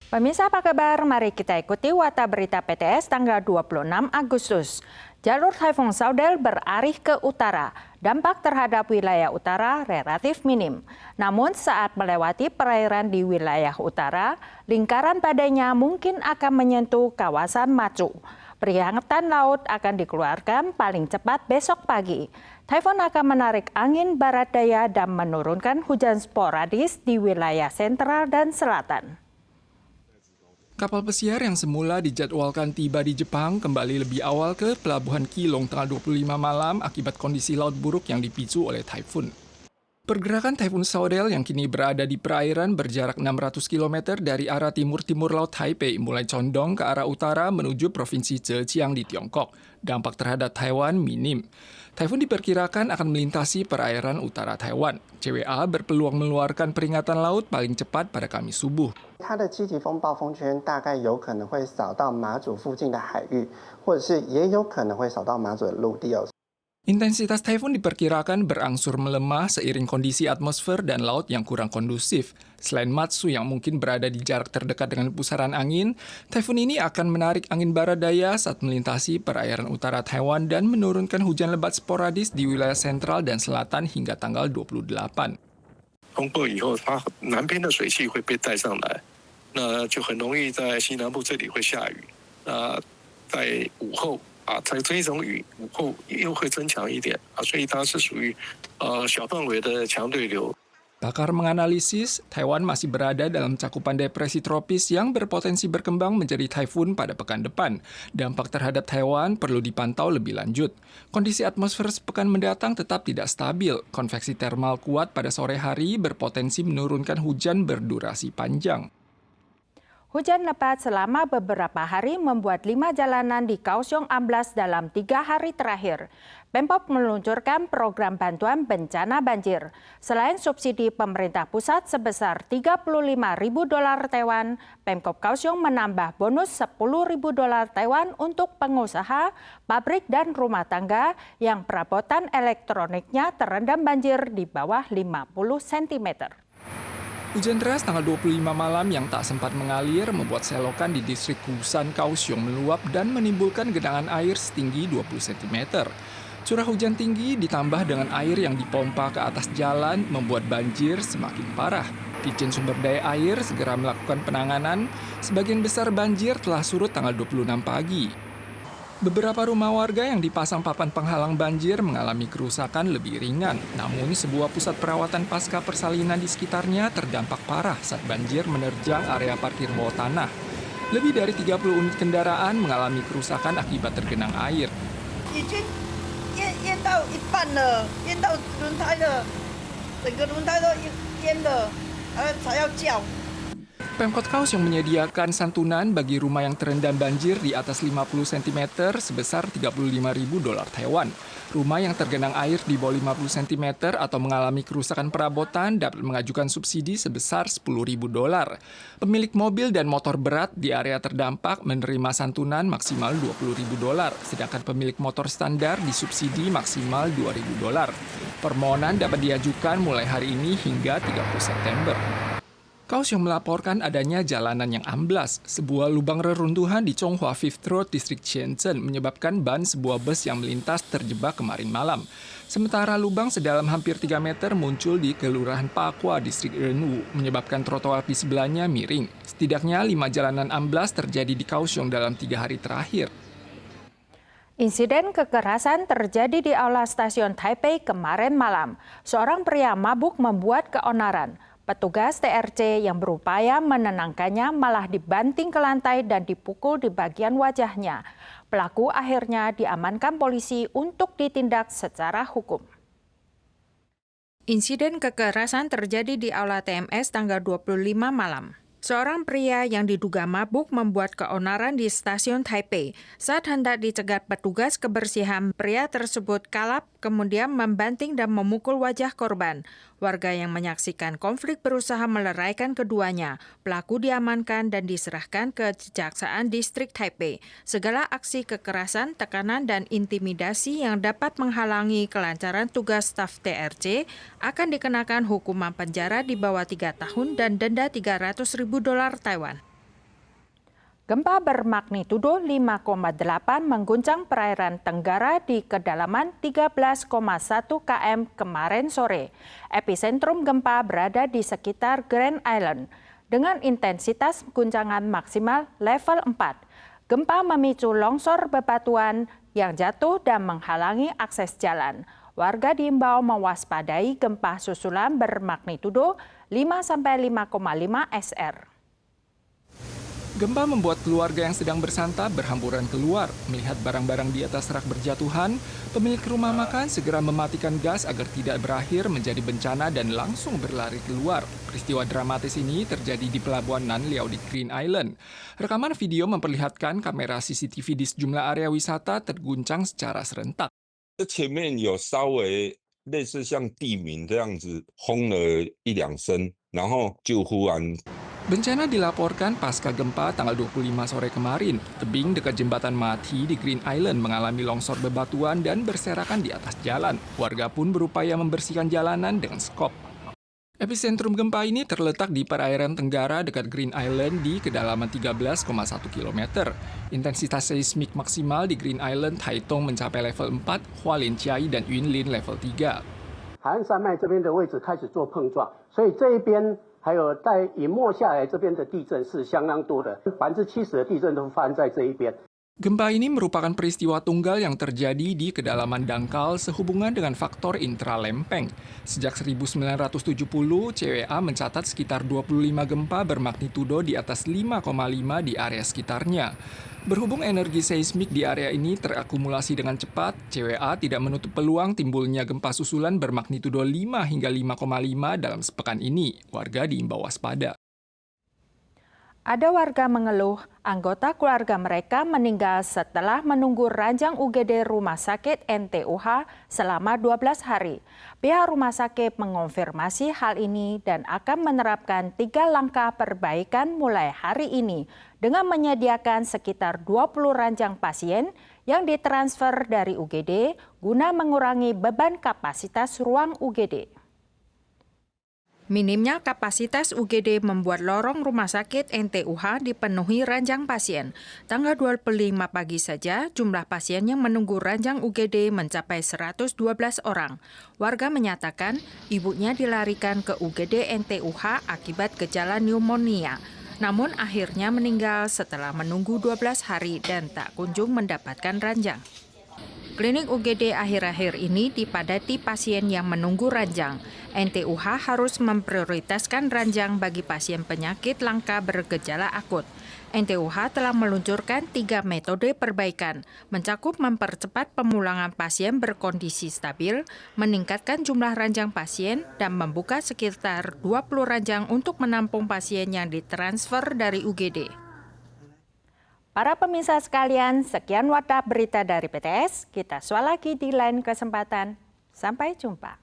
Pemirsa apa kabar? Mari kita ikuti Warta Berita PTS tanggal 26 Agustus. Jalur Taifun Saudel berarah ke utara. Dampak terhadap wilayah utara relatif minim. Namun saat melewati perairan di wilayah utara, lingkaran badainya mungkin akan menyentuh kawasan Matsu. Peringatan laut akan dikeluarkan paling cepat besok pagi. Taifun akan menarik angin barat daya dan menurunkan hujan sporadis di wilayah sentral dan selatan. Kapal pesiar yang semula dijadwalkan tiba di Jepang kembali lebih awal ke Pelabuhan Keelung tanggal 25 malam akibat kondisi laut buruk yang dipicu oleh taifun. Pergerakan Taifun Saudel yang kini berada di perairan berjarak 600 km dari arah timur-timur Laut Taipei mulai condong ke arah utara menuju Provinsi Zhejiang di Tiongkok. Dampak terhadap Taiwan minim. Taifun diperkirakan akan melintasi perairan utara Taiwan. CWA berpeluang mengeluarkan peringatan laut paling cepat pada Kamis subuh. 它的积极风暴风圈大概有可能会扫到马祖附近的海域，或者是也有可能会扫到马祖的陆地哦。 Intensitas taifun diperkirakan berangsur melemah seiring kondisi atmosfer dan laut yang kurang kondusif. Selain Matsu yang mungkin berada di jarak terdekat dengan pusaran angin, taifun ini akan menarik angin barat daya saat melintasi perairan utara Taiwan dan menurunkan hujan lebat sporadis di wilayah sentral dan selatan hingga tanggal 28. 通过以后，它南边的水汽会被带上来，那就很容易在西南部这里会下雨。那在午后。 在这种雨午后又会增强一点所以它是属于小范围的强对流。 Pakar menganalisis, Taiwan masih berada dalam cakupan depresi tropis yang berpotensi berkembang menjadi taifun pada pekan depan. Dampak terhadap Taiwan perlu dipantau lebih lanjut. Kondisi atmosfer sepekan mendatang tetap tidak stabil. Konveksi termal kuat pada sore hari berpotensi menurunkan hujan berdurasi panjang. Hujan lebat selama beberapa hari membuat 5 jalanan di Kaohsiung amblas dalam 3 hari terakhir. Pemprov meluncurkan program bantuan bencana banjir. Selain subsidi pemerintah pusat sebesar 35.000 dolar Taiwan, Pemkop Kaohsiung menambah bonus 10.000 dolar Taiwan untuk pengusaha, pabrik dan rumah tangga yang perabotan elektroniknya terendam banjir di bawah 50 cm. Hujan deras tanggal 25 malam yang tak sempat mengalir membuat selokan di distrik Kusan Kaohsiung meluap dan menimbulkan genangan air setinggi 20 cm. Curah hujan tinggi ditambah dengan air yang dipompa ke atas jalan membuat banjir semakin parah. Ditjen Sumber Daya Air segera melakukan penanganan. Sebagian besar banjir telah surut tanggal 26 pagi. Beberapa rumah warga yang dipasang papan penghalang banjir mengalami kerusakan lebih ringan. Namun sebuah pusat perawatan pasca persalinan di sekitarnya terdampak parah saat banjir menerjang area parkir bawah tanah. Lebih dari 30 unit kendaraan mengalami kerusakan akibat tergenang air. Pemkot Kaohsiung menyediakan santunan bagi rumah yang terendam banjir di atas 50 cm sebesar 35.000 dolar Taiwan. Rumah yang tergenang air di bawah 50 cm atau mengalami kerusakan perabotan dapat mengajukan subsidi sebesar 10.000 dolar. Pemilik mobil dan motor berat di area terdampak menerima santunan maksimal 20.000 dolar, sedangkan pemilik motor standar disubsidi maksimal 2.000 dolar. Permohonan dapat diajukan mulai hari ini hingga 30 September. Kaohsiung melaporkan adanya jalanan yang amblas. Sebuah lubang reruntuhan di Chonghua Fifth Road, distrik Shenzhen, menyebabkan ban sebuah bus yang melintas terjebak kemarin malam. Sementara lubang sedalam hampir 3 meter muncul di Kelurahan Pakwa, distrik Renwu, menyebabkan trotoar di sebelahnya miring. Setidaknya 5 jalanan amblas terjadi di Kaohsiung dalam 3 hari terakhir. Insiden kekerasan terjadi di aula stasiun Taipei kemarin malam. Seorang pria mabuk membuat keonaran. Petugas TRC yang berupaya menenangkannya malah dibanting ke lantai dan dipukul di bagian wajahnya. Pelaku akhirnya diamankan polisi untuk ditindak secara hukum. Insiden kekerasan terjadi di aula TMS tanggal 25 malam. Seorang pria yang diduga mabuk membuat keonaran di stasiun Taipei. Saat hendak dicegat petugas kebersihan, pria tersebut kalap kemudian membanting dan memukul wajah korban. Warga yang menyaksikan konflik berusaha meleraikan keduanya. Pelaku diamankan dan diserahkan ke Kejaksaan Distrik Taipei. Segala aksi kekerasan, tekanan, dan intimidasi yang dapat menghalangi kelancaran tugas staf TRC akan dikenakan hukuman penjara di bawah 3 tahun dan denda 300.000 dolar Taiwan. Gempa bermagnitudo 5,8 mengguncang perairan Tenggara di kedalaman 13,1 km kemarin sore. Epicentrum gempa berada di sekitar Grand Island dengan intensitas guncangan maksimal level 4. Gempa memicu longsor bebatuan yang jatuh dan menghalangi akses jalan. Warga diimbau mewaspadai gempa susulan bermagnitudo 5-5,5 SR. Gempa membuat keluarga yang sedang bersantap berhamburan keluar. Melihat barang-barang di atas rak berjatuhan, pemilik rumah makan segera mematikan gas agar tidak berakhir menjadi bencana dan langsung berlari keluar. Peristiwa dramatis ini terjadi di pelabuhan Nan Liao di Green Island. Rekaman video memperlihatkan kamera CCTV di sejumlah area wisata terguncang secara serentak. 前面有稍微类似像地鸣这样子轰了1-2声，然后就忽然。 Bencana dilaporkan pasca gempa tanggal 25 sore kemarin. Tebing dekat jembatan Mati di Green Island mengalami longsor bebatuan dan berserakan di atas jalan. Warga pun berupaya membersihkan jalanan dengan skop. Epicentrum gempa ini terletak di perairan Tenggara dekat Green Island di kedalaman 13,1 km. Intensitas seismik maksimal di Green Island Taitung mencapai level 4, Hualien-Chiayi dan Yunlin level 3. 海岸山脉这边的位置开始做碰撞，所以这一边 还有在隐没下来这边的地震是相当多的，70%的地震都发生在这一边。 Gempa ini merupakan peristiwa tunggal yang terjadi di kedalaman dangkal sehubungan dengan faktor intralempeng. Sejak 1970, CWA mencatat sekitar 25 gempa bermagnitudo di atas 5,5 di area sekitarnya. Berhubung energi seismik di area ini terakumulasi dengan cepat, CWA tidak menutup peluang timbulnya gempa susulan bermagnitudo 5 hingga 5,5 dalam sepekan ini. Warga diimbau waspada. Ada warga mengeluh anggota keluarga mereka meninggal setelah menunggu ranjang UGD Rumah Sakit NTUH selama 12 hari. Pihak rumah sakit mengonfirmasi hal ini dan akan menerapkan 3 langkah perbaikan mulai hari ini dengan menyediakan sekitar 20 ranjang pasien yang ditransfer dari UGD guna mengurangi beban kapasitas ruang UGD. Minimnya kapasitas UGD membuat lorong rumah sakit NTUH dipenuhi ranjang pasien. Tanggal 25 pagi saja, jumlah pasien yang menunggu ranjang UGD mencapai 112 orang. Warga menyatakan ibunya dilarikan ke UGD NTUH akibat gejala pneumonia. Namun akhirnya meninggal setelah menunggu 12 hari dan tak kunjung mendapatkan ranjang. Klinik UGD akhir-akhir ini dipadati pasien yang menunggu ranjang. NTUH harus memprioritaskan ranjang bagi pasien penyakit langka bergejala akut. NTUH telah meluncurkan 3 metode perbaikan, mencakup mempercepat pemulangan pasien berkondisi stabil, meningkatkan jumlah ranjang pasien, dan membuka sekitar 20 ranjang untuk menampung pasien yang ditransfer dari UGD. Para pemirsa sekalian, sekian wadah berita dari PTS. Kita soal lagi di lain kesempatan. Sampai jumpa.